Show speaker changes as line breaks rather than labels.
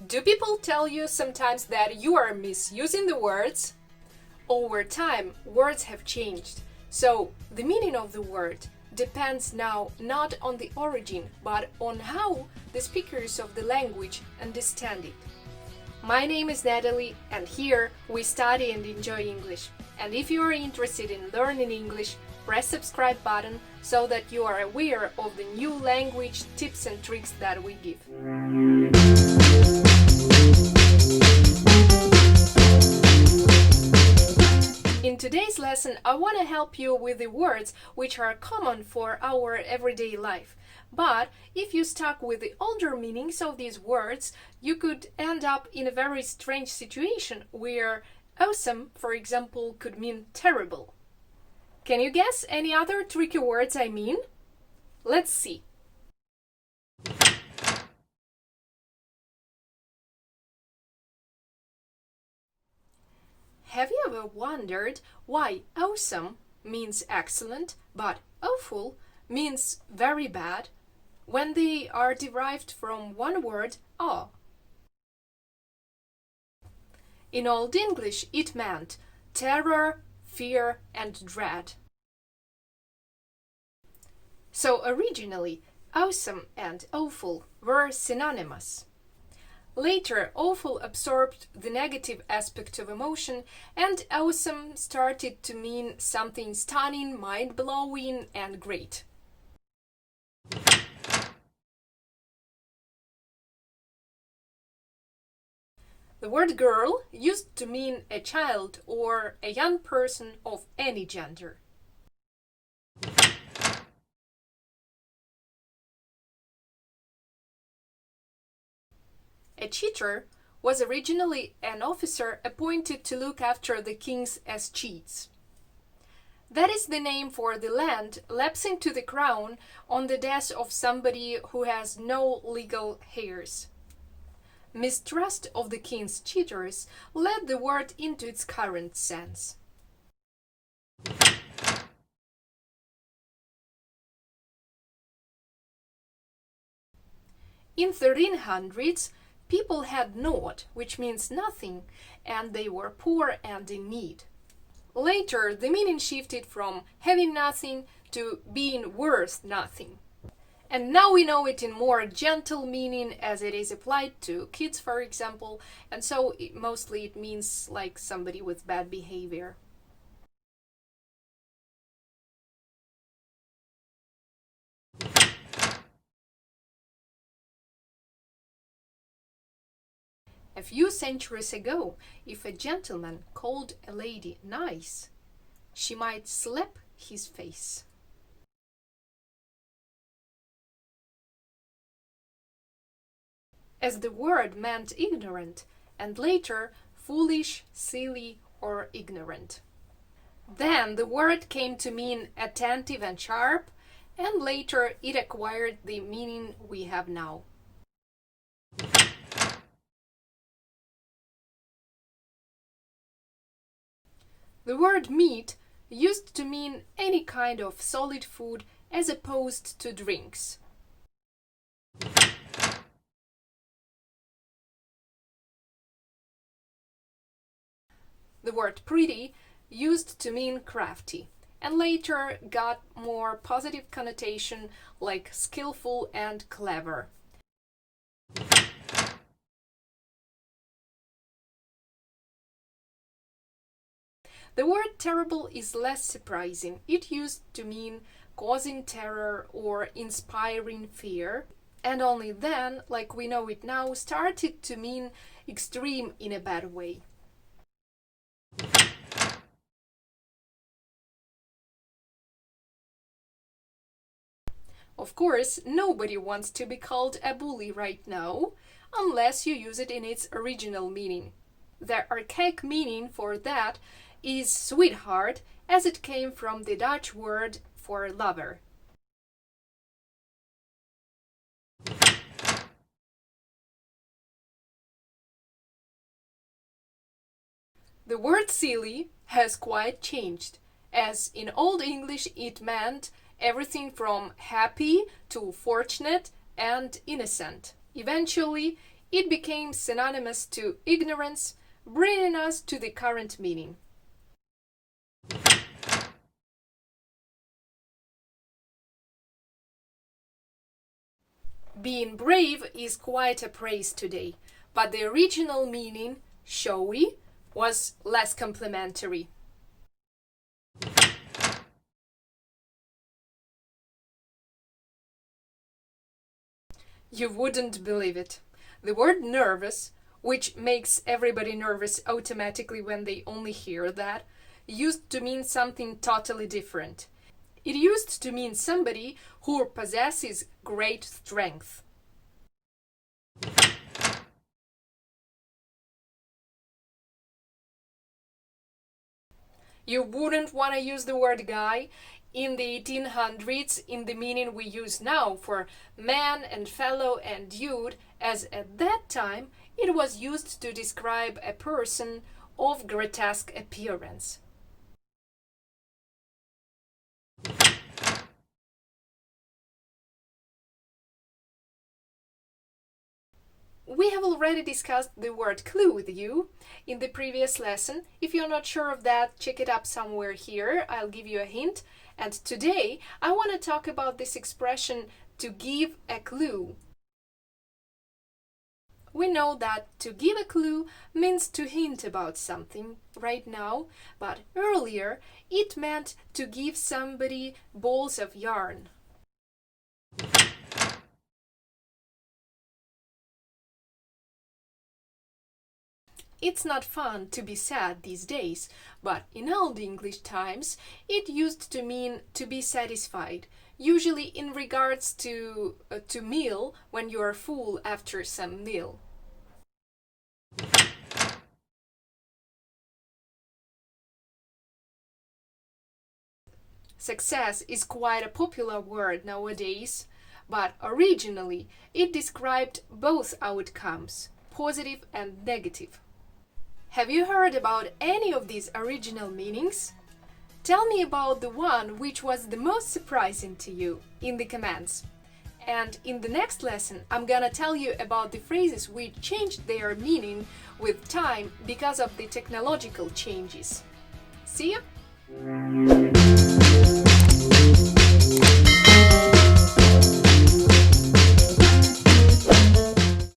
Do people tell you sometimes that you are misusing the words? Over time, words have changed, so the meaning of the word depends now not on the origin, but on how the speakers of the language understand it. My name is Natalie, and here we study and enjoy English. And if you are interested in learning English, press subscribe button so that you are aware of the new language tips and tricks that we give. In today's lesson, I want to help you with the words which are common for our everyday life. But if you stuck with the older meanings of these words, you could end up in a very strange situation where awesome, for example, could mean terrible. Can you guess any other tricky words I mean? Let's see. Have you ever wondered why awesome means excellent, but awful means very bad, when they are derived from one word, awe? In Old English, it meant terror, fear, and dread. So originally, awesome and awful were synonymous. Later, awful absorbed the negative aspect of emotion, and awesome started to mean something stunning, mind-blowing, and great. The word girl used to mean a child or a young person of any gender. A cheater was originally an officer appointed to look after the king's escheats. That is the name for the land lapsing to the crown on the death of somebody who has no legal heirs. Mistrust of the king's cheaters led the word into its current sense. In 1300s, people had naught, which means nothing, and they were poor and in need. Later, the meaning shifted from having nothing to being worth nothing. And now we know it in more gentle meaning as it is applied to kids, for example, and so mostly it means like somebody with bad behavior. A few centuries ago, if a gentleman called a lady nice, she might slap his face. As the word meant ignorant, and later foolish, silly, or ignorant. Then the word came to mean attentive and sharp, and later it acquired the meaning we have now. The word meat used to mean any kind of solid food as opposed to drinks. The word pretty used to mean crafty, and later got more positive connotation like skillful and clever. The word terrible is less surprising. It used to mean causing terror or inspiring fear, and only then, like we know it now, started to mean extreme in a bad way. Of course, nobody wants to be called a bully right now, unless you use it in its original meaning. The archaic meaning for that is sweetheart, as it came from the Dutch word for lover. The word silly has quite changed, as in Old English it meant everything from happy to fortunate and innocent. Eventually, it became synonymous to ignorance, bringing us to the current meaning. Being brave is quite a praise today, but the original meaning, showy, was less complimentary. You wouldn't believe it. The word nervous, which makes everybody nervous automatically when they only hear that, used to mean something totally different. It used to mean somebody who possesses great strength. You wouldn't want to use the word guy in the 1800s in the meaning we use now for man and fellow and dude, as at that time it was used to describe a person of grotesque appearance. We have already discussed the word clue with you in the previous lesson. If you're not sure of that, check it up somewhere here. I'll give you a hint. And today I want to talk about this expression, to give a clue. We know that to give a clue means to hint about something right now, but earlier it meant to give somebody balls of yarn. It's not fun to be sad these days, but in old English times it used to mean to be satisfied, usually in regards to meal, when you are full after some meal. Success is quite a popular word nowadays, but originally it described both outcomes, positive and negative. Have you heard about any of these original meanings? Tell me about the one which was the most surprising to you in the comments. And in the next lesson, I'm gonna tell you about the phrases which changed their meaning with time because of the technological changes. See you!